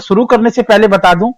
शुरू करने से पहले बता दूं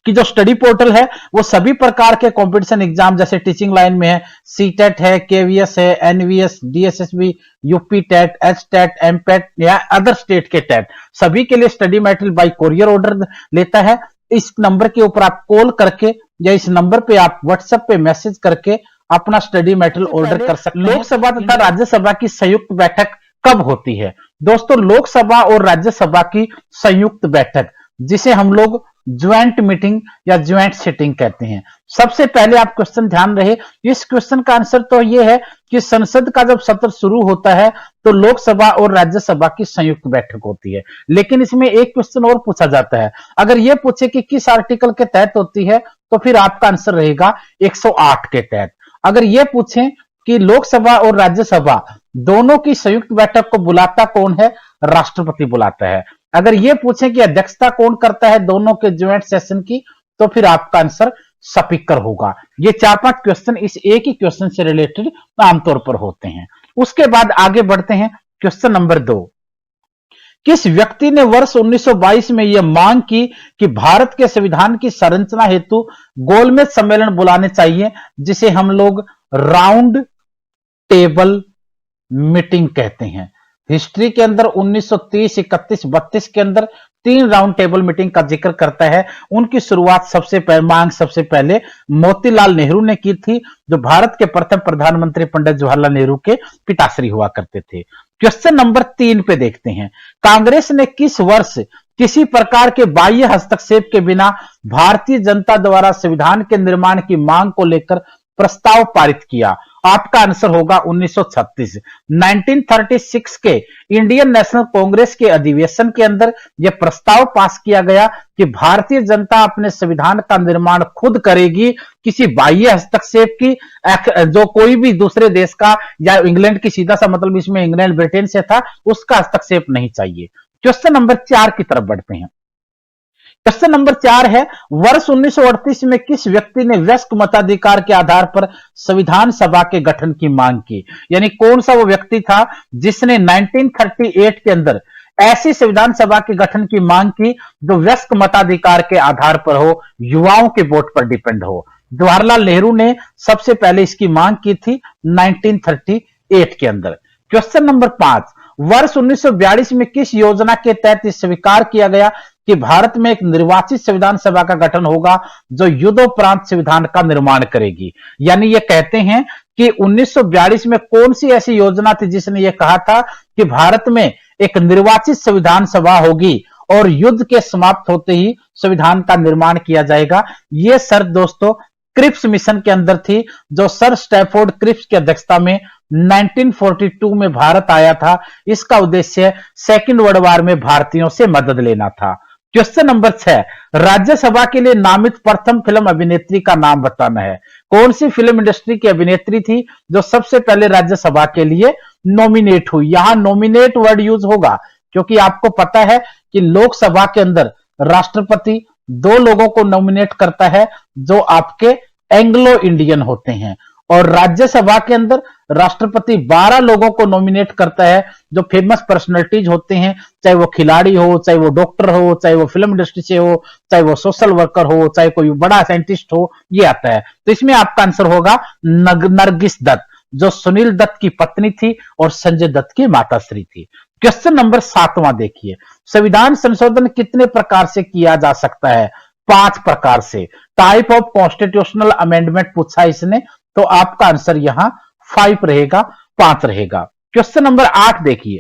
कि जो स्टडी पोर्टल है वो सभी प्रकार के कंपटीशन एग्जाम, जैसे टीचिंग लाइन में है, सीटेट है, केवीएस है, NVS, DSSB, UP TET, H TET, MPET या अदर स्टेट के टेट, सभी के लिए study material by courier order लेता है। इस नंबर के ऊपर आप कॉल करके या इस नंबर पे आप व्हाट्सएप पे मैसेज करके अपना स्टडी मटेरियल ऑर्डर कर सकते हैं। लोकसभा तथा राज्यसभा की संयुक्त बैठक कब होती है? दोस्तों, लोकसभा और राज्यसभा की संयुक्त बैठक, जिसे हम लोग ज्वाइंट मीटिंग या ज्वाइंट सिटिंग कहते हैं। सबसे पहले आप क्वेश्चन ध्यान रहे, इस क्वेश्चन का आंसर तो यह है कि संसद का जब सत्र शुरू होता है तो लोकसभा और राज्यसभा की संयुक्त बैठक होती है। लेकिन इसमें एक क्वेश्चन और पूछा जाता है, अगर यह पूछे कि किस आर्टिकल के तहत होती है तो फिर आपका आंसर रहेगा 108 के तहत। अगर यह पूछें कि लोकसभा और राज्यसभा दोनों की संयुक्त बैठक को बुलाता कौन है? राष्ट्रपति बुलाता है। अगर यह पूछें कि अध्यक्षता कौन करता है दोनों के ज्वाइंट सेशन की, तो फिर आपका आंसर स्पीकर होगा। ये 4-5 क्वेश्चन इस एक ही क्वेश्चन से रिलेटेड आमतौर पर होते हैं। उसके बाद आगे बढ़ते हैं। क्वेश्चन नंबर 2, किस व्यक्ति ने वर्ष 1922 में यह मांग की कि भारत के संविधान की संरचना हेतु गोलमेज सम्मेलन बुलाने चाहिए, जिसे हम लोग राउंड टेबल मीटिंग कहते हैं। हिस्ट्री के अंदर 1930, 31, 32 के अंदर 3 राउंड टेबल मीटिंग का जिक्र करता है। उनकी शुरुआत सबसे पहले मोतीलाल नेहरू ने की थी, जो भारत के प्रथम प्रधानमंत्री पंडित जवाहरलाल नेहरू के पिताश्री हुआ करते थे। क्वेश्चन नंबर 3 पे देखते हैं, कांग्रेस ने किस वर्ष किसी प्रकार के बाह्य हस्तक्षेप के बिना भारतीय जनता द्वारा संविधान के निर्माण की मांग को लेकर प्रस्ताव पारित किया? आपका आंसर होगा 1936। 1936 के इंडियन नेशनल कांग्रेस के अधिवेशन के अंदर यह प्रस्ताव पास किया गया कि भारतीय जनता अपने संविधान का निर्माण खुद करेगी, किसी बाह्य हस्तक्षेप की, जो कोई भी दूसरे देश का या इंग्लैंड की, सीधा सा मतलब इसमें इंग्लैंड ब्रिटेन से था, उसका हस्तक्षेप नहीं चाहिए। क्वेश्चन नंबर 4 की तरफ बढ़ते हैं। क्वेश्चन नंबर 4 है, वर्ष 1938 में किस व्यक्ति ने वयस्क मताधिकार के आधार पर संविधान सभा के गठन की मांग की? यानी कौन सा वो व्यक्ति था जिसने 1938 के अंदर ऐसी संविधान सभा के गठन की मांग की जो वयस्क मताधिकार के आधार पर हो, युवाओं के वोट पर डिपेंड हो? जवाहरलाल नेहरू ने सबसे पहले इसकी मांग की थी 1938 के अंदर। क्वेश्चन नंबर 5, वर्ष 1942 में किस योजना के तहत स्वीकार किया गया कि भारत में एक निर्वाचित संविधान सभा का गठन होगा जो युद्धोपरांत संविधान का निर्माण करेगी? यानी ये कहते हैं कि 1942 में कौन सी ऐसी योजना थी जिसने ये कहा था कि भारत में एक निर्वाचित संविधान सभा होगी और युद्ध के समाप्त होते ही संविधान का निर्माण किया जाएगा? ये शर्त दोस्तों क्रिप्स मिशन के अंदर थी, जो सर स्टैफोर्ड क्रिप्स की अध्यक्षता में 1942 में भारत आया था। इसका उद्देश्य सेकेंड वर्ल्ड वॉर में भारतीयों से मदद लेना था। क्वेश्चन नंबर 6, राज्यसभा के लिए नामित प्रथम फिल्म अभिनेत्री का नाम बताना है। कौन सी फिल्म इंडस्ट्री की अभिनेत्री थी जो सबसे पहले राज्यसभा के लिए नॉमिनेट हुई? यहां नॉमिनेट वर्ड यूज होगा क्योंकि आपको पता है कि लोकसभा के अंदर राष्ट्रपति 2 लोगों को नॉमिनेट करता है जो आपके एंग्लो इंडियन होते हैं, और राज्यसभा के अंदर राष्ट्रपति 12 लोगों को नॉमिनेट करता है जो फेमस पर्सनालिटीज होते हैं, चाहे वो खिलाड़ी हो, चाहे वो डॉक्टर हो, चाहे वो फिल्म इंडस्ट्री से हो, चाहे वो सोशल वर्कर हो, चाहे कोई बड़ा साइंटिस्ट हो, ये आता है। तो इसमें आपका आंसर होगा नरगिस दत्त, जो सुनील दत्त की पत्नी थी और संजय दत्त की माताश्री थी। क्वेश्चन नंबर 7वां देखिए, संविधान संशोधन कितने प्रकार से किया जा सकता है? 5 प्रकार से। टाइप ऑफ कॉन्स्टिट्यूशनल अमेंडमेंट पूछा इसने, तो आपका आंसर यहां 5 रहेगा, 5 रहेगा। क्वेश्चन नंबर 8 देखिए,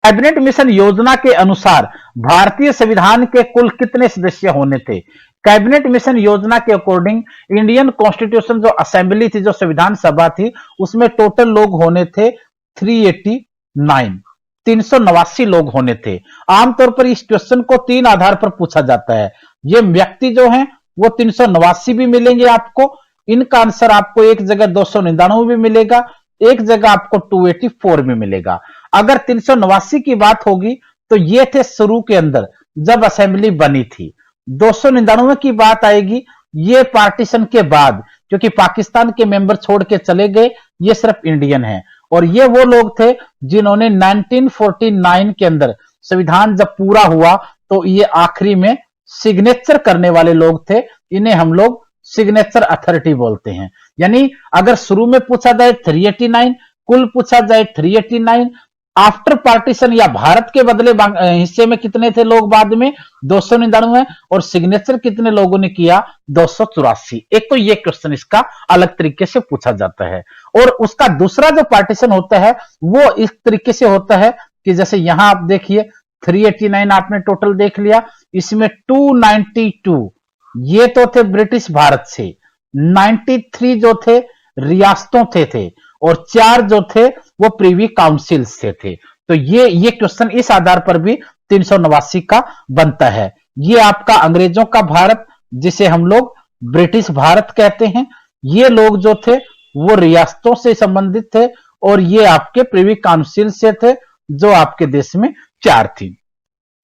कैबिनेट मिशन योजना के अनुसार भारतीय संविधान के कुल कितने सदस्य होने थे? कैबिनेट मिशन योजना के अकॉर्डिंग इंडियन कॉन्स्टिट्यूशन जो असेंबली थी, जो संविधान सभा थी, उसमें टोटल लोग होने थे 389 लोग होने थे। आमतौर पर इस क्वेश्चन को 3 आधार पर पूछा जाता है। ये व्यक्ति जो हैं वो 389 भी मिलेंगे आपको, इनका आंसर आपको एक जगह 299 भी मिलेगा, एक जगह आपको 284 भी मिलेगा। अगर 389 की बात होगी तो ये थे शुरू के अंदर जब असेंबली बनी थी। 299 की बात आएगी ये पार्टीशन के बाद, क्योंकि पाकिस्तान के मेंबर छोड़ के चले गए, ये सिर्फ इंडियन है, और ये वो लोग थे जिन्होंने 1949 के अंदर संविधान जब पूरा हुआ तो ये आखिरी में सिग्नेचर करने वाले लोग थे, इन्हें हम लोग सिग्नेचर अथॉरिटी बोलते हैं। यानी अगर शुरू में पूछा जाए 389, कुल पूछा जाए 389, आफ्टर पार्टीशन या भारत के बदले हिस्से में कितने थे लोग बाद में 299, और सिग्नेचर कितने लोगों ने किया 284। एक तो ये क्वेश्चन इसका अलग तरीके से पूछा जाता है। और उसका दूसरा जो पार्टीशन होता है वो इस तरीके से होता है कि जैसे यहां आप देखिए 389 आपने टोटल देख लिया, इसमें 292 ये तो थे ब्रिटिश भारत से, 93 जो थे रियासतों थे और 4 जो थे वो प्रीवी काउंसिल से थे। तो ये क्वेश्चन इस आधार पर भी 389 का बनता है। ये आपका अंग्रेजों का भारत जिसे हम लोग ब्रिटिश भारत कहते हैं, ये लोग जो थे वो रियासतों से संबंधित थे और ये आपके प्रीवी काउंसिल से थे जो आपके देश में 4 थी।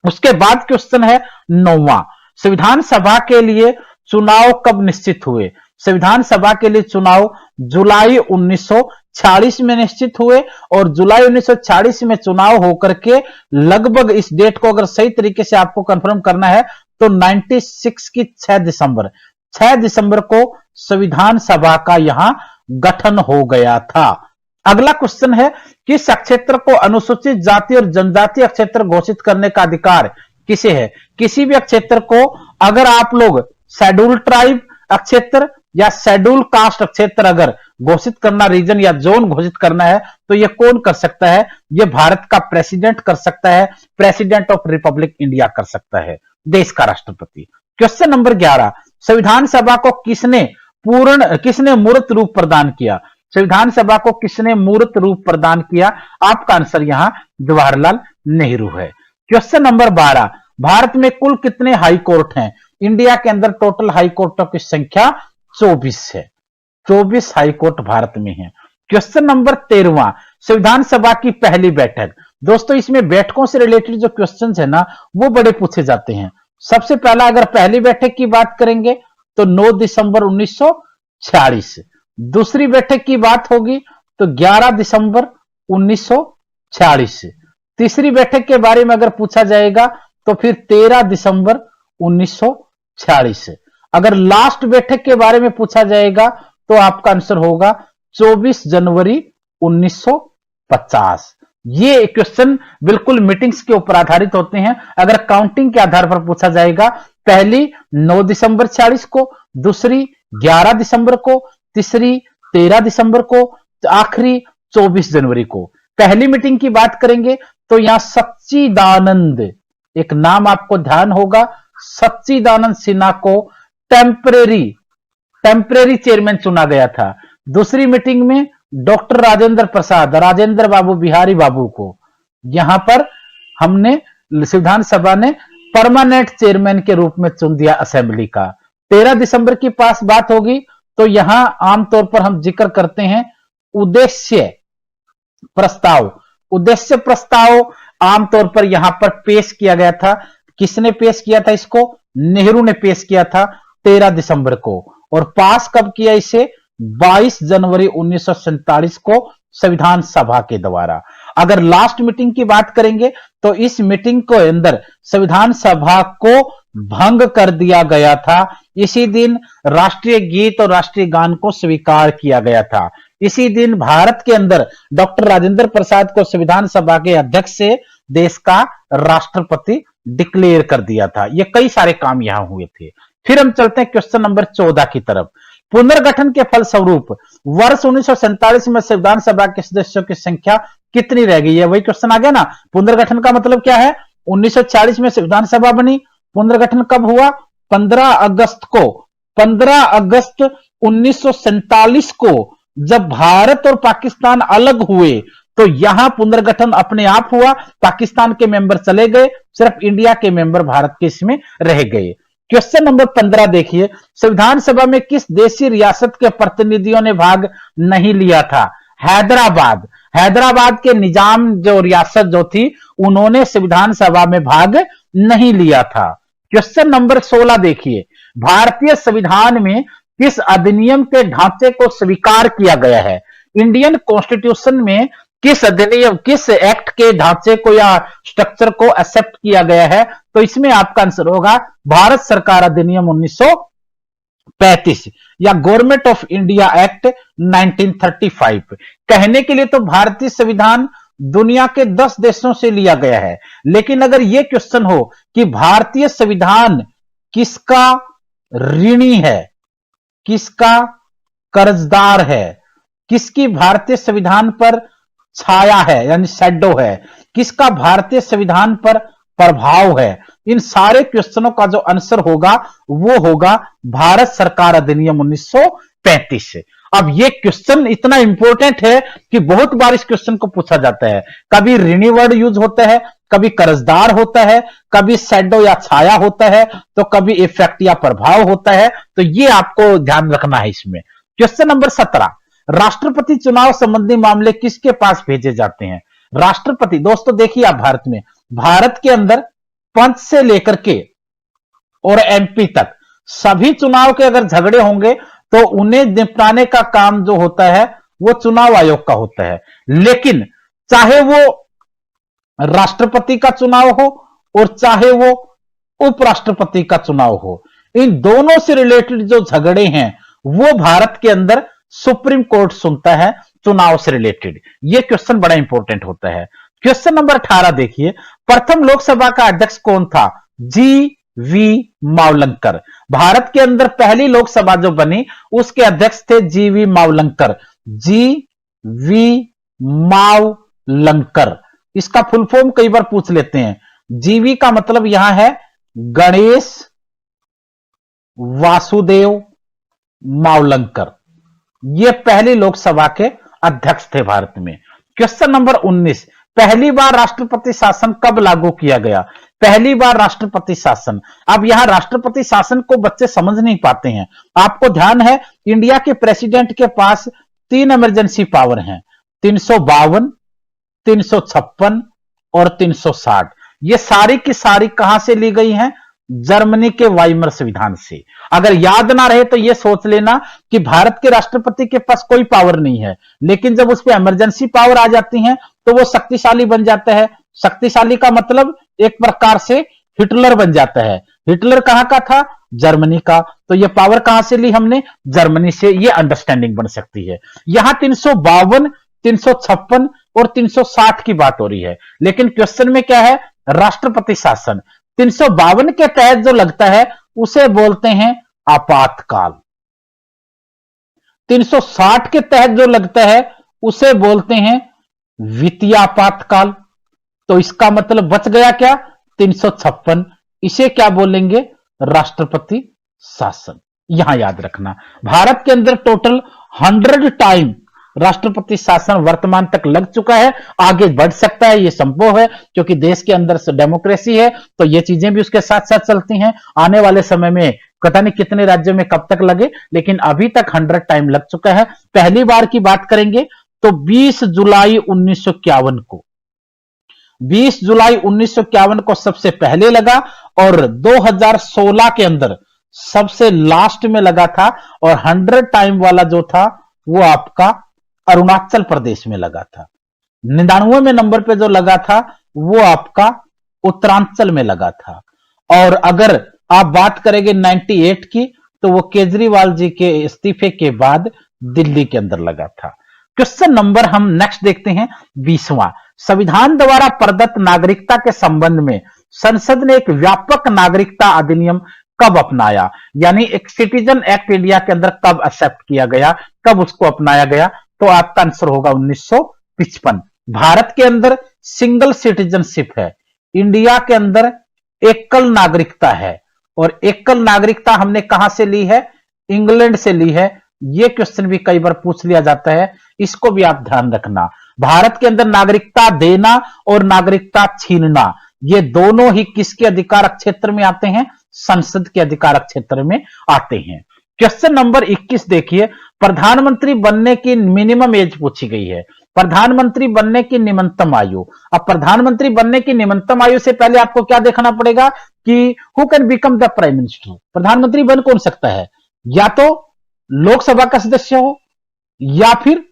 उसके बाद क्वेश्चन है 9वां, संविधान सभा के लिए चुनाव कब निश्चित हुए? संविधान सभा के लिए चुनाव जुलाई 1946 में निश्चित हुए और जुलाई 1946 में चुनाव होकर के लगभग इस डेट को अगर सही तरीके से आपको कंफर्म करना है तो 96 की 6 दिसंबर को संविधान सभा का यहां गठन हो गया था। अगला क्वेश्चन है किस क्षेत्र को अनुसूचित जाति और जनजाति क्षेत्र घोषित करने का अधिकार किसे है? किसी भी क्षेत्र को अगर आप लोग शेड्यूल ट्राइब क्षेत्र या शेड्यूल कास्ट क्षेत्र अगर घोषित करना, रीजन या जोन घोषित करना है तो यह कौन कर सकता है? यह भारत का प्रेसिडेंट कर सकता है, प्रेसिडेंट ऑफ रिपब्लिक इंडिया कर सकता है, देश का राष्ट्रपति। क्वेश्चन नंबर 11, संविधान सभा को किसने मूर्त रूप प्रदान किया? संविधान सभा को किसने मूर्त रूप प्रदान किया? आपका आंसर यहां जवाहरलाल नेहरू है। क्वेश्चन नंबर 12, भारत में कुल कितने हाई कोर्ट हैं? इंडिया के अंदर टोटल हाई कोर्टों की संख्या 24 है, 24 हाई कोर्ट भारत में है। क्वेश्चन नंबर 13, संविधान सभा की पहली बैठक। दोस्तों इसमें बैठकों से रिलेटेड जो क्वेश्चंस है ना वो बड़े पूछे जाते हैं। सबसे पहला अगर पहली बैठक की बात करेंगे तो 9 दिसंबर 1946, दूसरी बैठक की बात होगी तो 11 दिसंबर 1946, तीसरी बैठक के बारे में अगर पूछा जाएगा तो फिर 13 दिसंबर 1946, अगर लास्ट बैठक के बारे में पूछा जाएगा तो आपका आंसर होगा 24 जनवरी 1950। ये क्वेश्चन बिल्कुल मीटिंग्स के ऊपर आधारित होते हैं। अगर काउंटिंग के आधार पर पूछा जाएगा, पहली 9 दिसंबर 46 को, दूसरी 11 दिसंबर को, तीसरी 13 दिसंबर को, आखिरी 24 जनवरी को। पहली मीटिंग की बात करेंगे तो यहां सच्चिदानंद, एक नाम आपको ध्यान होगा, सच्चिदानंद सिन्हा को टेम्परेरी चेयरमैन चुना गया था। दूसरी मीटिंग में डॉक्टर राजेंद्र बाबू बिहारी बाबू को यहां पर हमने संविधान सभा ने परमानेंट चेयरमैन के रूप में चुन दिया असेंबली का। 13 दिसंबर की पास बात होगी तो यहां आमतौर पर हम जिक्र करते हैं उद्देश्य प्रस्ताव आमतौर पर यहां पर पेश किया गया था। किसने पेश किया था इसको? नेहरू ने पेश किया था 13 दिसंबर को। और पास कब किया इसे? 22 जनवरी 1947 को संविधान सभा के द्वारा। अगर लास्ट मीटिंग की बात करेंगे तो इस मीटिंग के अंदर संविधान सभा को भंग कर दिया गया था। इसी दिन राष्ट्रीय गीत और राष्ट्रीय गान को स्वीकार किया गया था। इसी दिन भारत के अंदर डॉक्टर राजेंद्र प्रसाद को संविधान सभा के अध्यक्ष से देश का राष्ट्रपति डिक्लेयर कर दिया था। ये कई सारे काम यहां हुए थे। फिर हम चलते हैं क्वेश्चन नंबर 14 की तरफ। पुनर्गठन के फलस्वरूप वर्ष 1947 में संविधान सभा के सदस्यों की संख्या कितनी रह गई है? वही क्वेश्चन आ गया ना। पुनर्गठन का मतलब क्या है? 1940 में संविधान सभा बनी, पुनर्गठन कब हुआ? 15 अगस्त 1947 को जब भारत और पाकिस्तान अलग हुए तो यहां पुनर्गठन अपने आप हुआ। पाकिस्तान के मेंबर चले गए, सिर्फ इंडिया के मेंबर भारत के इसमें रह गए। क्वेश्चन नंबर 15 देखिए, संविधान सभा में किस देशी रियासत के प्रतिनिधियों ने भाग नहीं लिया था? हैदराबाद के निजाम जो रियासत जो थी उन्होंने संविधान सभा में भाग नहीं लिया था। क्वेश्चन नंबर 16 देखिए, भारतीय संविधान में किस अधिनियम के ढांचे को स्वीकार किया गया है? इंडियन कॉन्स्टिट्यूशन में किस अधिनियम, किस एक्ट के ढांचे को या स्ट्रक्चर को एक्सेप्ट किया गया है, तो इसमें आपका आंसर होगा भारत सरकार अधिनियम 1935 या गवर्नमेंट ऑफ इंडिया एक्ट 1935। कहने के लिए तो भारतीय संविधान दुनिया के 10 देशों से लिया गया है, लेकिन अगर यह क्वेश्चन हो कि भारतीय संविधान किसका ऋणी है, किसका कर्जदार है, किसकी भारतीय संविधान पर छाया है यानी शैडो है, किसका भारतीय संविधान पर प्रभाव है, इन सारे क्वेश्चनों का जो आंसर होगा वो होगा भारत सरकार अधिनियम 1935। अब ये क्वेश्चन इतना इंपॉर्टेंट है कि बहुत बार इस क्वेश्चन को पूछा जाता है। कभी ऋणी वर्ड यूज होता है, कभी कर्जदार होता है, कभी शैडो या छाया होता है, तो कभी इफेक्ट या प्रभाव होता है। तो ये आपको ध्यान रखना है इसमें। क्वेश्चन नंबर 17, राष्ट्रपति चुनाव संबंधी मामले किसके पास भेजे जाते हैं? राष्ट्रपति, दोस्तों देखिए आप भारत के अंदर पंच से लेकर के और एमपी तक सभी चुनाव के अगर झगड़े होंगे तो उन्हें निपटाने का काम जो होता है वो चुनाव आयोग का होता है। लेकिन चाहे वो राष्ट्रपति का चुनाव हो और चाहे वो उपराष्ट्रपति का चुनाव हो, इन दोनों से रिलेटेड जो झगड़े हैं वो भारत के अंदर सुप्रीम कोर्ट सुनता है चुनाव से रिलेटेड। यह क्वेश्चन बड़ा इंपॉर्टेंट होता है। क्वेश्चन नंबर 18 देखिए, प्रथम लोकसभा का अध्यक्ष कौन था? जी.वी. मावलंकर। भारत के अंदर पहली लोकसभा जो बनी उसके अध्यक्ष थे जी.वी. मावलंकर। जी.वी. मावलंकर, इसका फुल फॉर्म कई बार पूछ लेते हैं। जीवी का मतलब यहां है गणेश वासुदेव मावलंकर। ये पहली लोकसभा के अध्यक्ष थे भारत में। क्वेश्चन नंबर 19, पहली बार राष्ट्रपति शासन कब लागू किया गया? पहली बार राष्ट्रपति शासन। अब यहां राष्ट्रपति शासन को बच्चे समझ नहीं पाते हैं। आपको ध्यान है इंडिया के प्रेसिडेंट के पास 3 इमरजेंसी पावर हैं, 352, 356 और 360। ये सारी की सारी कहां से ली गई हैं? जर्मनी के वाइमर संविधान से। अगर याद ना रहे तो यह सोच लेना कि भारत के राष्ट्रपति के पास कोई पावर नहीं है, लेकिन जब उस पर इमरजेंसी पावर आ जाती है तो वो शक्तिशाली बन जाता है। शक्तिशाली का मतलब एक प्रकार से हिटलर बन जाता है। हिटलर कहां का था? जर्मनी का। तो यह पावर कहां से ली हमने? जर्मनी से। यह अंडरस्टैंडिंग बन सकती है। यहां 352, 356 और 360 की बात हो रही है, लेकिन क्वेश्चन में क्या है? राष्ट्रपति शासन। 352 के तहत जो लगता है उसे बोलते हैं आपातकाल। 360 के तहत जो लगता है उसे बोलते हैं वित्तीय आपातकाल। तो इसका मतलब बच गया क्या? 356। इसे क्या बोलेंगे? राष्ट्रपति शासन। यहां याद रखना, भारत के अंदर टोटल 100 टाइम राष्ट्रपति शासन वर्तमान तक लग चुका है। आगे बढ़ सकता है, यह संभव है, क्योंकि देश के अंदर डेमोक्रेसी है, तो ये चीजें भी उसके साथ साथ चलती हैं। आने वाले समय में पता नहीं कितने राज्यों में कब तक लगे, लेकिन अभी तक 100 टाइम लग चुका है। पहली बार की बात करेंगे तो 20 जुलाई 1951 को, 20 जुलाई 1951 को सबसे पहले लगा और 2016 के अंदर सबसे लास्ट में लगा था। और 100 टाइम वाला जो था वो आपका अरुणाचल प्रदेश में लगा था। 99वें नंबर पे जो लगा था वो आपका उत्तरांचल में लगा था। और अगर आप बात करेंगे 98 की तो वो केजरीवाल जी के इस्तीफे के बाद दिल्ली के अंदर लगा था। क्वेश्चन नंबर हम नेक्स्ट देखते हैं 20वां, संविधान द्वारा प्रदत्त नागरिकता के संबंध में संसद ने एक व्यापक नागरिकता अधिनियम कब अपनाया? यानी एक सिटीजन एक्ट इंडिया के अंदर कब एक्सेप्ट किया गया, कब उसको अपनाया गया? तो आपका आंसर होगा 1955। भारत के अंदर सिंगल सिटीजनशिप है, इंडिया के अंदर एकल नागरिकता है। और एकल नागरिकता हमने कहां से ली है? इंग्लैंड से ली है। यह क्वेश्चन भी कई बार पूछ लिया जाता है, इसको भी आप ध्यान रखना। भारत के अंदर नागरिकता देना और नागरिकता छीनना, ये दोनों ही किसके अधिकार क्षेत्र में आते हैं? संसद के अधिकार क्षेत्र में आते हैं। क्वेश्चन नंबर 21 देखिए, प्रधानमंत्री बनने की मिनिमम एज पूछी गई है, प्रधानमंत्री बनने की निम्नतम आयु। अब प्रधानमंत्री बनने की निम्नतम आयु से पहले आपको क्या देखना पड़ेगा कि who can become the prime minister. प्रधानमंत्री बन कौन सकता है? या तो लोकसभा का सदस्य हो, या फिर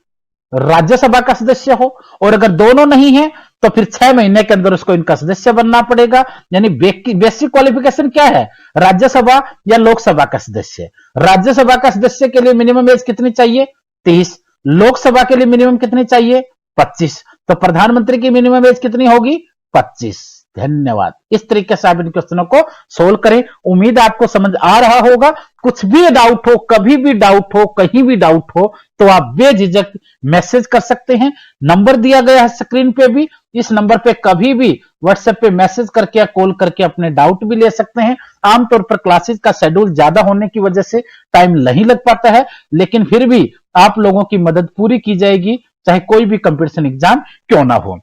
राज्यसभा का सदस्य हो, और अगर दोनों नहीं है तो फिर 6 महीने के अंदर उसको इनका सदस्य बनना पड़ेगा। यानी बेसिक क्वालिफिकेशन क्या है, राज्यसभा या लोकसभा का सदस्य। राज्यसभा का सदस्य के लिए मिनिमम एज कितनी चाहिए, 30। लोकसभा के लिए मिनिमम कितनी चाहिए, 25। तो प्रधानमंत्री की मिनिमम एज कितनी होगी, 25। धन्यवाद। इस तरीके से आप इन क्वेश्चनों को सोल्व करें। उम्मीद आपको समझ आ रहा होगा। कुछ भी डाउट हो, कभी भी डाउट हो, कहीं भी डाउट हो, तो आप बेझिझक मैसेज कर सकते हैं। नंबर दिया गया है स्क्रीन पे भी, इस नंबर पे कभी भी व्हाट्सएप पे मैसेज करके या कॉल करके अपने डाउट भी ले सकते हैं। आमतौर पर क्लासेस का शेड्यूल ज्यादा होने की वजह से टाइम नहीं लग पाता है, लेकिन फिर भी आप लोगों की मदद पूरी की जाएगी, चाहे कोई भी कंपटीशन एग्जाम क्यों ना हो।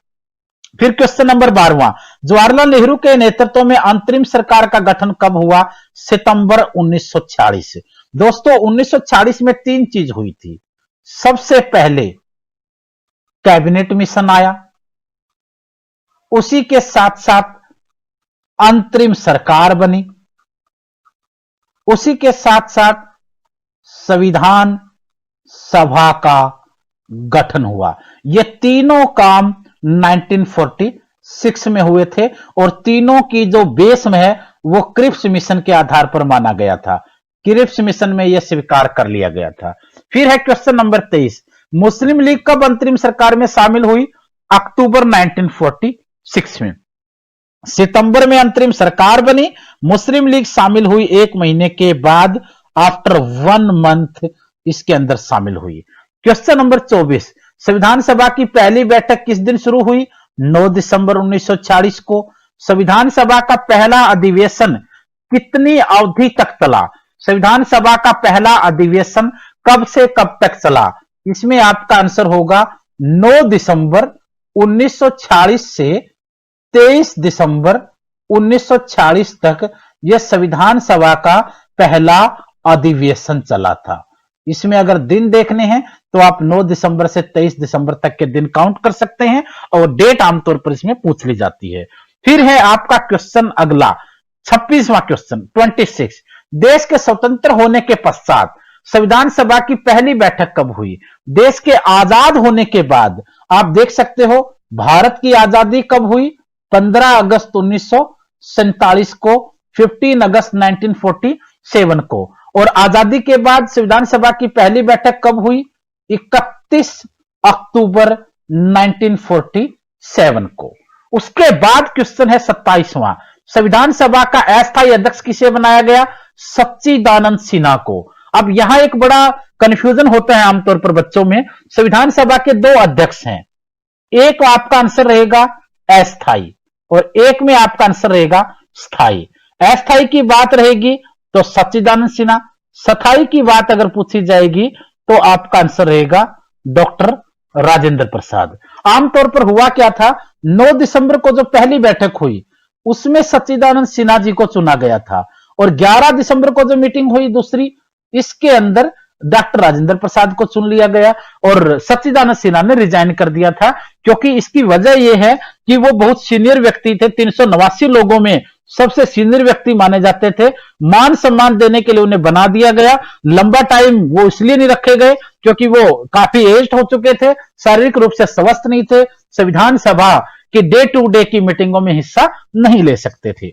फिर क्वेश्चन नंबर 12वां, जवाहरलाल नेहरू के नेतृत्व में अंतरिम सरकार का गठन कब हुआ, सितंबर 1946। दोस्तों 1946 में 3 चीज हुई थी। सबसे पहले कैबिनेट मिशन आया, उसी के साथ साथ अंतरिम सरकार बनी, उसी के साथ साथ संविधान सभा का गठन हुआ। ये तीनों काम 1946 में हुए थे, और तीनों की जो बेस में है वो क्रिप्स मिशन के आधार पर माना गया था। क्रिप्स मिशन में यह स्वीकार कर लिया गया था। फिर है क्वेश्चन नंबर 23, मुस्लिम लीग कब अंतरिम सरकार में शामिल हुई, अक्टूबर 1946 में। सितंबर में अंतरिम सरकार बनी, मुस्लिम लीग शामिल हुई 1 महीने के बाद, आफ्टर 1 मंथ इसके अंदर शामिल हुई। क्वेश्चन नंबर 24, संविधान सभा की पहली बैठक किस दिन शुरू हुई, 9 दिसंबर 1946 को। संविधान सभा का पहला अधिवेशन कितनी अवधि तक चला, संविधान सभा का पहला अधिवेशन कब से कब तक चला, इसमें आपका आंसर होगा 9 दिसंबर 1946 से 23 दिसंबर 1946 तक यह संविधान सभा का पहला अधिवेशन चला था। इसमें अगर दिन देखने हैं तो आप 9 दिसंबर से 23 दिसंबर तक के दिन काउंट कर सकते हैं, और डेट आमतौर पर इसमें पूछ ली जाती है। फिर है आपका क्वेश्चन अगला 26वां क्वेश्चन 26, देश के स्वतंत्र होने के पश्चात संविधान सभा की पहली बैठक कब हुई। देश के आजाद होने के बाद आप देख सकते हो भारत की आजादी कब हुई, 15 अगस्त 1947 को, 15 अगस्त 1947 को। और आजादी के बाद संविधान सभा की पहली बैठक कब हुई, 31 अक्टूबर 1947 को। उसके बाद क्वेश्चन है 27वां, संविधान सभा का अस्थायी अध्यक्ष किसे बनाया गया, सच्चिदानंद सिन्हा को। अब यहां एक बड़ा कंफ्यूजन होता है आमतौर पर बच्चों में। संविधान सभा के 2 अध्यक्ष हैं, एक आपका आंसर रहेगा अस्थायी और एक में आपका आंसर रहेगा स्थायी। अस्थायी की बात रहेगी तो सच्चिदानंद सिन्हा, स्थायी की बात अगर पूछी जाएगी तो आपका आंसर रहेगा डॉक्टर राजेंद्र प्रसाद। आमतौर पर हुआ क्या था, 9 दिसंबर को जो पहली बैठक हुई उसमें सच्चिदानंद सिन्हा जी को चुना गया था, और 11 दिसंबर को जो मीटिंग हुई दूसरी, इसके अंदर डॉक्टर राजेंद्र प्रसाद को चुन लिया गया और सच्चिदानंद सिन्हा ने रिजाइन कर दिया था। क्योंकि इसकी वजह यह है कि वो बहुत सीनियर व्यक्ति थे, 389 लोगों में सबसे सीनियर व्यक्ति माने जाते थे। मान सम्मान देने के लिए उन्हें बना दिया गया। लंबा टाइम वो इसलिए नहीं रखे गए क्योंकि वो काफी एज्ड हो चुके थे, शारीरिक रूप से स्वस्थ नहीं थे, संविधान सभा की डे टू डे की मीटिंगों में हिस्सा नहीं ले सकते थे।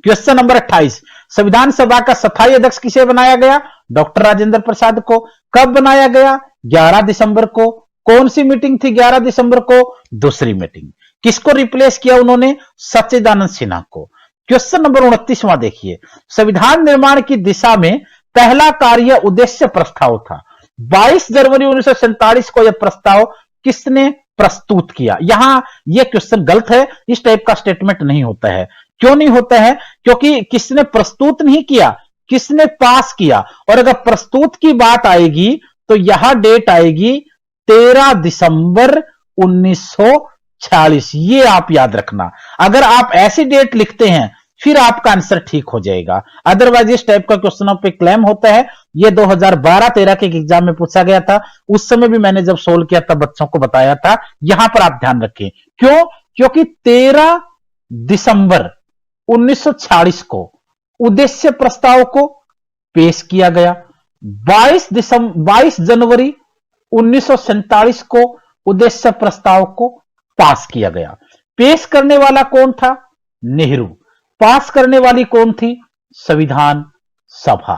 क्वेश्चन नंबर 28, संविधान सभा का स्थायी अध्यक्ष किसे बनाया गया, डॉक्टर राजेंद्र प्रसाद को। कब बनाया गया, 11 दिसंबर को। कौन सी मीटिंग थी 11 दिसंबर को, दूसरी मीटिंग। किसको रिप्लेस किया उन्होंने, सच्चिदानंद सिन्हा को। क्वेश्चन नंबर 29वां देखिए, संविधान निर्माण की दिशा में पहला कार्य उद्देश्य प्रस्ताव था। 22 जनवरी 1947 को यह प्रस्ताव किसने प्रस्तुत किया। यहां यह क्वेश्चन गलत है, इस टाइप का स्टेटमेंट नहीं होता है। क्यों नहीं होता है, क्योंकि किसने प्रस्तुत नहीं किया, किसने पास किया। और अगर प्रस्तुत की बात आएगी तो यह डेट आएगी 13 दिसंबर 1946। ये आप याद रखना। अगर आप ऐसी डेट लिखते हैं फिर आपका आंसर ठीक हो जाएगा, अदरवाइज इस टाइप का क्वेश्चनों पे क्लेम होता है। ये 2012-13 के एग्जाम में पूछा गया था, उस समय भी मैंने जब सोल्व किया था बच्चों को बताया था। यहां पर आप ध्यान रखें, क्यों, क्योंकि 13 दिसंबर 1946 को उद्देश्य प्रस्ताव को पेश किया गया। 22 जनवरी 1947 को उद्देश्य प्रस्ताव को पास किया गया। पेश करने वाला कौन था? नेहरू। पास करने वाली कौन थी? संविधान सभा।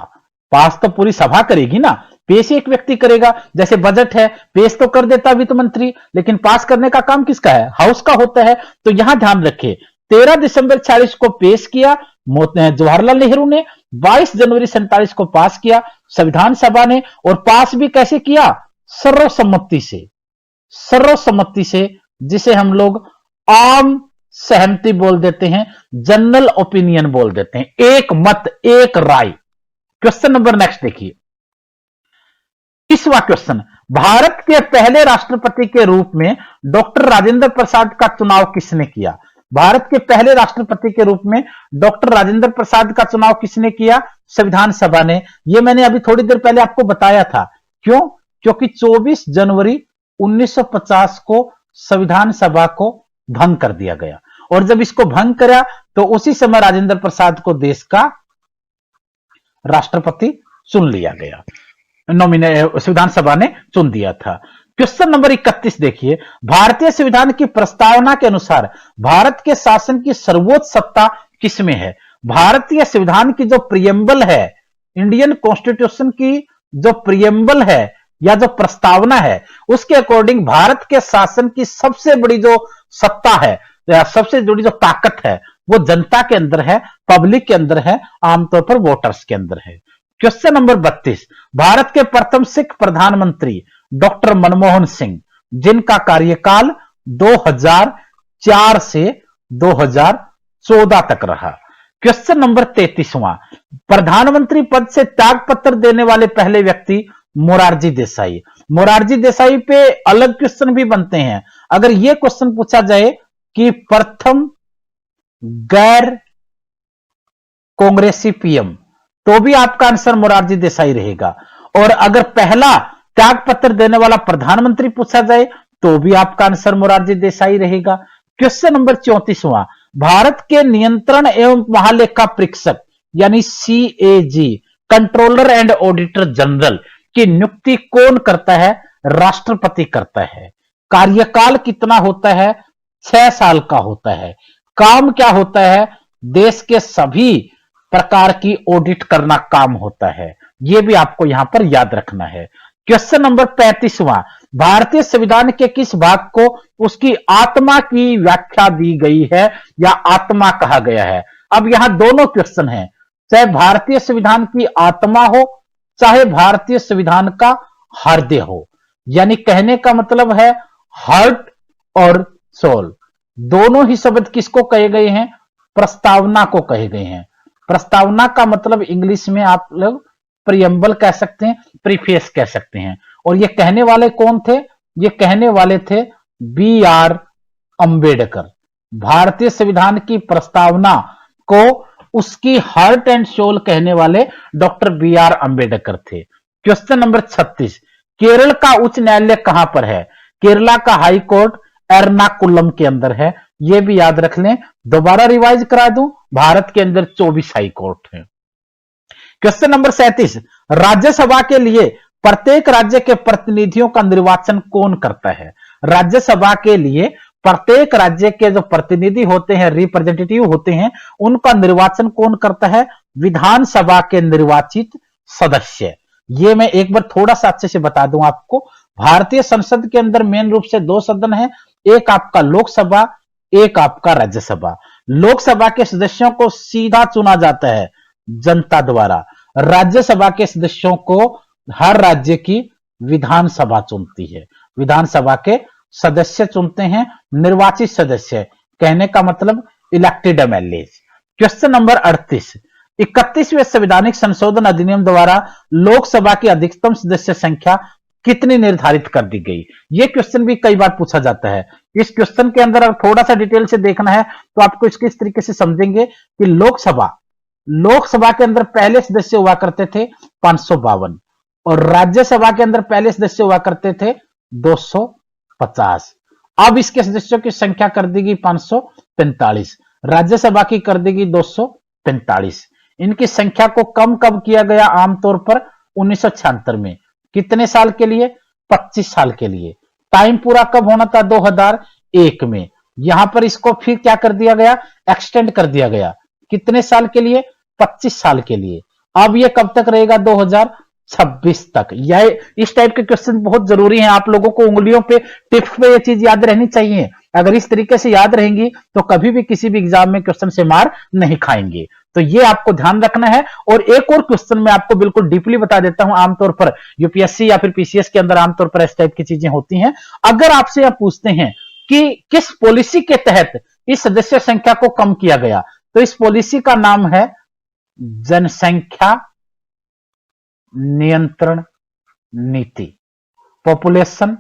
पास तो पूरी सभा करेगी ना, पेश एक व्यक्ति करेगा। जैसे बजट है, पेश तो कर देता वित्त मंत्री, लेकिन पास करने का काम किसका है? हाउस का होता है। तो यहां ध्यान रखें, 13 दिसंबर 46 को पेश किया जवाहरलाल नेहरू ने, 22 जनवरी 47 को पास किया संविधान सभा ने। और पास भी कैसे किया? सर्वसम्मति से। सर्वसम्मति से, जिसे हम लोग आम सहमति बोल देते हैं, जनरल ओपिनियन बोल देते हैं, एक मत, एक राय। क्वेश्चन नंबर नेक्स्ट देखिए, 30वां क्वेश्चन, भारत के पहले राष्ट्रपति के रूप में डॉक्टर राजेंद्र प्रसाद का चुनाव किसने किया? भारत के पहले राष्ट्रपति के रूप में डॉक्टर राजेंद्र प्रसाद का चुनाव किसने किया? संविधान सभा ने। यह मैंने अभी थोड़ी देर पहले आपको बताया था। क्यों? क्योंकि 24 जनवरी 1950 को संविधान सभा को भंग कर दिया गया, और जब इसको भंग करा तो उसी समय राजेंद्र प्रसाद को देश का राष्ट्रपति चुन लिया गया, संविधान सभा ने चुन दिया था। क्वेश्चन नंबर 31 देखिए, भारतीय संविधान की प्रस्तावना के अनुसार भारत के शासन की सर्वोच्च सत्ता किसमें है? भारतीय संविधान की जो प्रियम्बल है, इंडियन कॉन्स्टिट्यूशन की जो प्रियम्बल है या जो प्रस्तावना है, उसके अकॉर्डिंग भारत के शासन की सबसे बड़ी जो सत्ता है या सबसे बड़ी जो ताकत है, वो जनता के अंदर है, पब्लिक के अंदर है, आमतौर पर वोटर्स के अंदर है। क्वेश्चन नंबर 32, भारत के प्रथम सिख प्रधानमंत्री डॉक्टर मनमोहन सिंह, जिनका कार्यकाल 2004 से 2014 तक रहा। क्वेश्चन नंबर 33वां, प्रधानमंत्री पद से त्यागपत्र देने वाले पहले व्यक्ति मोरारजी देसाई। मोरारजी देसाई पे अलग क्वेश्चन भी बनते हैं। अगर यह क्वेश्चन पूछा जाए कि प्रथम गैर कांग्रेसी पीएम, तो भी आपका आंसर मोरारजी देसाई रहेगा। और अगर पहला त्यागपत्र देने वाला प्रधानमंत्री पूछा जाए तो भी आपका आंसर मोरारजी देसाई रहेगा। क्वेश्चन नंबर 34वां, भारत के नियंत्रण एवं महालेखा परीक्षक यानी CAG, controller and auditor general की नियुक्ति कौन करता है? राष्ट्रपति करता है। कार्यकाल कितना होता है? 6 साल का होता है। काम क्या होता है? देश के सभी प्रकार की ऑडिट करना काम होता है। यह भी आपको यहां पर याद रखना है। क्वेश्चन नंबर 35वां, भारतीय संविधान के किस भाग को उसकी आत्मा की व्याख्या दी गई है या आत्मा कहा गया है? अब यहां दोनों क्वेश्चन हैं, चाहे भारतीय संविधान की आत्मा हो, चाहे भारतीय संविधान का हृदय हो। यानी कहने का मतलब है हार्ट और सोल, दोनों ही शब्द किसको कहे गए हैं? प्रस्तावना को कहे गए हैं। प्रस्तावना का मतलब इंग्लिश में आप लोग प्रियम्बल कह सकते हैं, प्रीफेस कह सकते हैं। और ये कहने वाले कौन थे? ये कहने वाले थे BR अंबेडकर। भारतीय संविधान की प्रस्तावना को उसकी हार्ट एंड सोल कहने वाले डॉक्टर BR अंबेडकर थे। क्वेश्चन नंबर 36, केरल का उच्च न्यायालय कहां पर है? केरला का हाई कोर्ट एर्नाकुलम के अंदर है। यह भी याद रख लें। दोबारा रिवाइज करा दूं, भारत के अंदर 24 हाई कोर्ट है। क्वेश्चन नंबर 37, राज्यसभा के लिए प्रत्येक राज्य के प्रतिनिधियों का निर्वाचन कौन करता है? राज्यसभा के लिए प्रत्येक राज्य के जो प्रतिनिधि होते हैं, रिप्रेजेंटेटिव होते हैं, उनका निर्वाचन कौन करता है? विधानसभा के निर्वाचित सदस्य। ये मैं एक बार थोड़ा सा अच्छे से बता दूं आपको। भारतीय संसद के अंदर मेन रूप से 2 सदन है, एक आपका लोकसभा, एक आपका राज्यसभा। लोकसभा के सदस्यों को सीधा चुना जाता है जनता द्वारा। राज्यसभा के सदस्यों को हर राज्य की विधानसभा चुनती है। विधानसभा के सदस्य चुनते हैं, निर्वाचित सदस्य, कहने का मतलब इलेक्टेड MLA। क्वेश्चन नंबर 38, 31वें संवैधानिक संशोधन अधिनियम द्वारा लोकसभा की अधिकतम सदस्य संख्या कितनी निर्धारित कर दी गई? यह क्वेश्चन भी कई बार पूछा जाता है। इस क्वेश्चन के अंदर अगर थोड़ा सा डिटेल से देखना है तो आपको इसके इस तरीके से समझेंगे कि लोकसभा के अंदर पहले सदस्य हुआ करते थे 552 और राज्यसभा के अंदर पहले सदस्य हुआ करते थे 250। अब इसके सदस्यों की संख्या कर देगी 545, राज्यसभा की कर देगी 245। इनकी संख्या को कम कब किया गया? आमतौर पर 1976 में। कितने साल के लिए? 25 साल के लिए। टाइम पूरा कब होना था? 2001 में। यहां पर इसको फिर क्या कर दिया गया? एक्सटेंड कर दिया गया। कितने साल के लिए? 25 साल के लिए। अब ये कब तक रहेगा? 2026 तक। यह इस टाइप के क्वेश्चन बहुत जरूरी हैं। आप लोगों को उंगलियों पे, टिप्स पे ये चीज याद रहनी चाहिए। अगर इस तरीके से याद रहेंगी तो कभी भी किसी भी एग्जाम में क्वेश्चन से मार नहीं खाएंगे। तो ये आपको ध्यान रखना है। और एक और क्वेश्चन मैं आपको बिल्कुल डीपली बता देता हूं। आमतौर पर यूपीएससी या फिर पीसीएस के अंदर आमतौर पर इस टाइप की चीजें होती हैं। अगर आपसे आप पूछते हैं कि किस पॉलिसी के तहत इस सदस्य संख्या को कम किया गया, तो इस पॉलिसी का नाम है जनसंख्या नियंत्रण नीति, पॉपुलेशन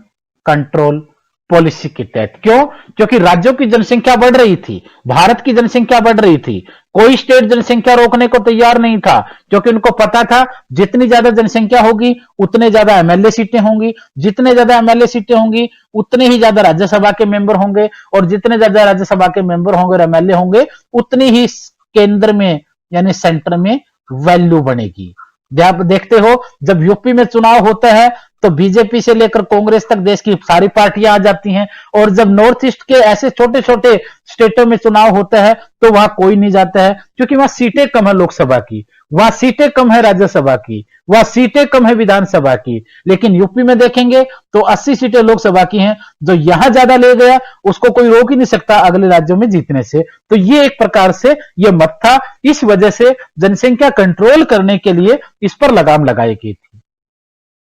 कंट्रोल पॉलिसी के तहत। क्यों? क्योंकि राज्यों की जनसंख्या बढ़ रही थी, भारत की जनसंख्या बढ़ रही थी। कोई स्टेट जनसंख्या रोकने को तैयार नहीं था, क्योंकि उनको पता था जितनी ज्यादा जनसंख्या होगी उतने ज्यादा एमएलए सीटें होंगी, जितने ज्यादा एमएलए सीटें होंगी उतने ही ज्यादा राज्यसभा के मेंबर होंगे, और जितने ज्यादा राज्यसभा के मेंबर होंगे और एमएलए होंगे उतनी ही केंद्र में यानी सेंटर में वैल्यू बनेगी। आप देखते हो जब यूपी में चुनाव होता है तो बीजेपी से लेकर कांग्रेस तक देश की सारी पार्टियां आ जाती हैं, और जब नॉर्थ ईस्ट के ऐसे छोटे छोटे स्टेटों में चुनाव होता है तो वहां कोई नहीं जाता है, क्योंकि वहां सीटें कम है लोकसभा की, वहां सीटें कम है राज्यसभा की, वहां सीटें कम है विधानसभा की। लेकिन यूपी में देखेंगे तो 80 सीटें लोकसभा की हैं। जो यहां ज्यादा ले गया उसको कोई रोक ही नहीं सकता अगले राज्यों में जीतने से। तो ये एक प्रकार से ये मत था। इस वजह से जनसंख्या कंट्रोल करने के लिए इस पर लगाम लगाई गई थी।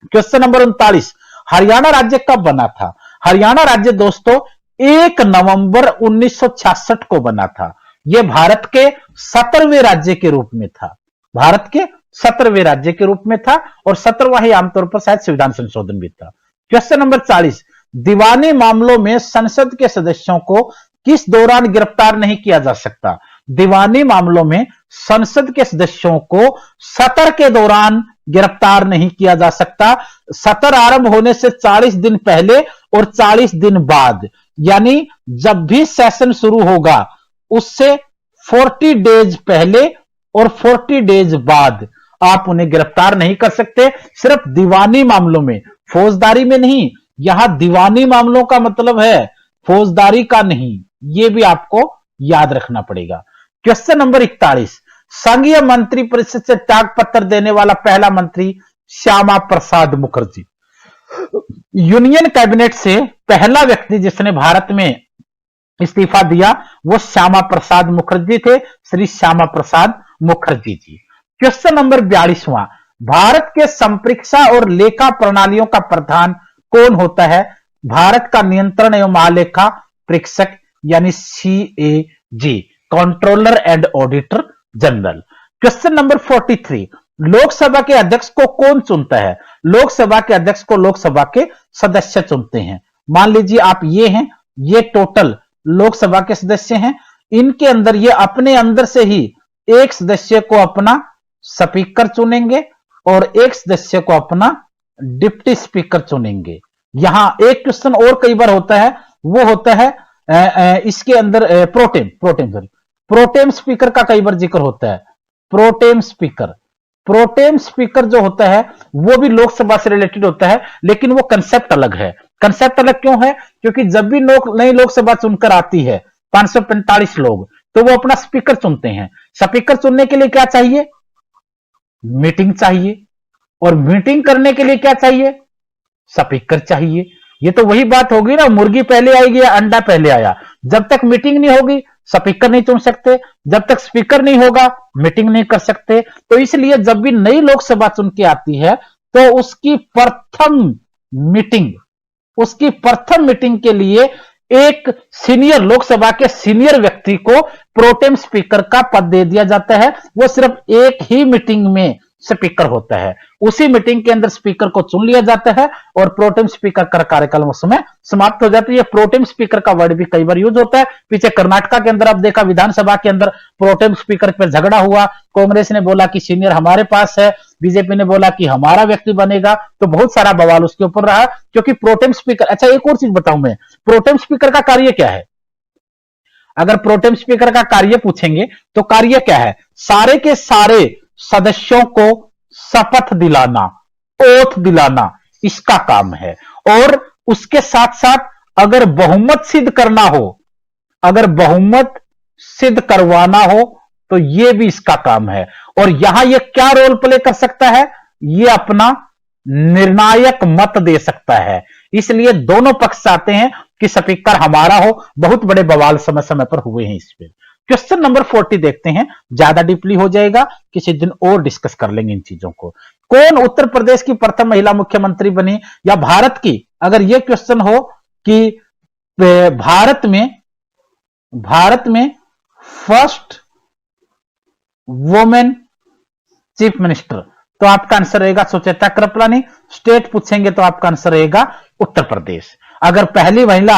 क्वेश्चन नंबर 39, हरियाणा राज्य कब बना था? हरियाणा राज्य दोस्तों 1 नवंबर 1966 को बना था। यह भारत के 17वें राज्य के रूप में था। भारत के 17वें राज्य के रूप में था, और 17वां ही आमतौर पर शायद संविधान संशोधन भी था। क्वेश्चन नंबर 40, दीवानी मामलों में संसद के सदस्यों को किस दौरान गिरफ्तार नहीं किया जा सकता? दीवानी मामलों में संसद के सदस्यों को सत्र के दौरान गिरफ्तार नहीं किया जा सकता। सत्र आरंभ होने से 40 दिन पहले और 40 दिन बाद, यानी जब भी सेशन शुरू होगा उससे 40 डेज पहले और 40 डेज बाद आप उन्हें गिरफ्तार नहीं कर सकते। सिर्फ दीवानी मामलों में, फौजदारी में नहीं। यहां दीवानी मामलों का मतलब है फौजदारी का नहीं। यह भी आपको याद रखना पड़ेगा। क्वेश्चन नंबर 41, संघीय मंत्री परिषद से त्याग पत्र देने वाला पहला मंत्री श्यामा प्रसाद मुखर्जी। यूनियन कैबिनेट से पहला व्यक्ति जिसने भारत में इस्तीफा दिया वो श्यामा प्रसाद मुखर्जी थे, श्री श्यामा प्रसाद मुखर्जी जी। क्वेश्चन नंबर 42वां, भारत के संप्रेक्षण और लेखा प्रणालियों का प्रधान कौन होता है? भारत का नियंत्रण एवं महालेखा प्रेक्षक यानी CAG, controller and auditor general. Question number 43, Lok Sabha के अध्यक्ष को कौन चुनता है? लोकसभा के अध्यक्ष को लोकसभा के सदस्य चुनते हैं। मान लीजिए आप ये हैं, ये टोटल लोकसभा के सदस्य हैं। इनके अंदर ये अपने अंदर से ही एक सदस्य को अपना स्पीकर चुनेंगे और एक सदस्य को अपना डिप्टी स्पीकर चुनेंगे। यहां एक क्वेश्चन और कई बार होता है, वो होता है इसके अंदर प्रोटेम स्पीकर का कई बार जिक्र होता है। प्रोटेम स्पीकर जो होता है वो भी लोकसभा से रिलेटेड होता है, लेकिन वो कंसेप्ट अलग है। कंसेप्ट अलग क्यों है? क्योंकि जब भी नई लोकसभा चुनकर आती है 545 लोग, तो वो अपना स्पीकर चुनते हैं। स्पीकर चुनने के लिए क्या चाहिए? मीटिंग चाहिए, और मीटिंग करने के लिए क्या चाहिए? स्पीकर चाहिए। ये तो वही बात होगी ना, मुर्गी पहले आएगी या अंडा पहले आया? जब तक मीटिंग नहीं होगी स्पीकर नहीं चुन सकते, जब तक स्पीकर नहीं होगा मीटिंग नहीं कर सकते। तो इसलिए जब भी नई लोकसभा चुन के आती है तो उसकी प्रथम मीटिंग के लिए एक सीनियर, लोकसभा के सीनियर व्यक्ति को प्रोटेम स्पीकर का पद दे दिया जाता है। वो सिर्फ एक ही मीटिंग में स्पीकर होता है। उसी मीटिंग के अंदर स्पीकर को चुन लिया जाता है और प्रोटेम स्पीकर का कार्यकाल उस समय समाप्त हो जाती है। प्रोटेम स्पीकर का वर्ड भी कई बार यूज होता है। पीछे कर्नाटका के अंदर आप देखा, विधानसभा के अंदर प्रोटेम स्पीकर पर झगड़ा हुआ। कांग्रेस ने बोला कि सीनियर हमारे पास है, बीजेपी ने बोला कि हमारा व्यक्ति बनेगा, तो बहुत सारा बवाल उसके ऊपर रहा, क्योंकि प्रोटेम स्पीकर। अच्छा, एक और चीज बताऊं मैं, प्रोटेम स्पीकर का कार्य क्या है? अगर प्रोटेम स्पीकर का कार्य पूछेंगे तो कार्य क्या है? सारे के सारे सदस्यों को शपथ दिलाना, ओथ दिलाना, इसका काम है। और उसके साथ साथ अगर बहुमत सिद्ध करना हो, अगर बहुमत सिद्ध करवाना हो तो यह भी इसका काम है। और यहां यह क्या रोल प्ले कर सकता है, यह अपना निर्णायक मत दे सकता है। इसलिए दोनों पक्ष चाहते हैं कि स्पीकर हमारा हो। बहुत बड़े बवाल समय समय पर हुए हैं इस पे। क्वेश्चन नंबर 40 देखते हैं, ज्यादा डीपली हो जाएगा, किसी दिन और डिस्कस कर लेंगे इन चीजों को। कौन उत्तर प्रदेश की प्रथम महिला मुख्यमंत्री बनी, या भारत की, अगर यह क्वेश्चन हो कि भारत में फर्स्ट वुमेन चीफ मिनिस्टर, तो आपका आंसर रहेगा सुचेता कृपलानी। स्टेट पूछेंगे तो आपका आंसर रहेगा उत्तर प्रदेश। अगर पहली महिला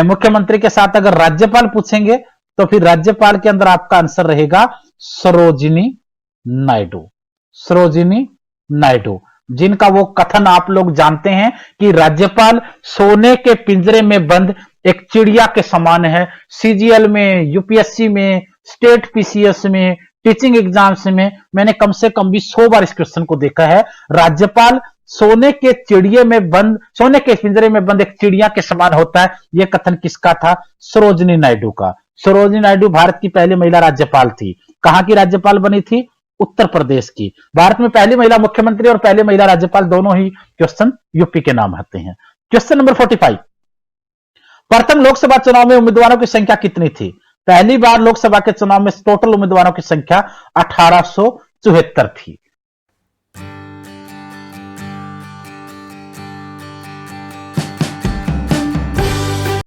मुख्यमंत्री के साथ अगर राज्यपाल पूछेंगे तो फिर राज्यपाल के अंदर आपका आंसर रहेगा सरोजिनी नायडू। सरोजिनी नायडू, जिनका वो कथन आप लोग जानते हैं कि राज्यपाल सोने के पिंजरे में बंद एक चिड़िया के समान है। सीजीएल में, यूपीएससी में, स्टेट पीसीएस में, टीचिंग एग्जाम्स में मैंने कम से कम भी 100 बार इस क्वेश्चन को देखा है। राज्यपाल सोने के पिंजरे में बंद एक चिड़िया के समान होता है। यह कथन किसका था? सरोजिनी नायडू का। सरोजिनी नायडू भारत की पहली महिला राज्यपाल थी। कहां की राज्यपाल बनी थी? उत्तर प्रदेश की। भारत में पहली महिला मुख्यमंत्री और पहली महिला राज्यपाल दोनों ही क्वेश्चन यूपी के नाम आते हैं। क्वेश्चन नंबर 45, प्रथम लोकसभा चुनाव में उम्मीदवारों की संख्या कितनी थी? पहली बार लोकसभा के चुनाव में टोटल उम्मीदवारों की संख्या 1874 थी।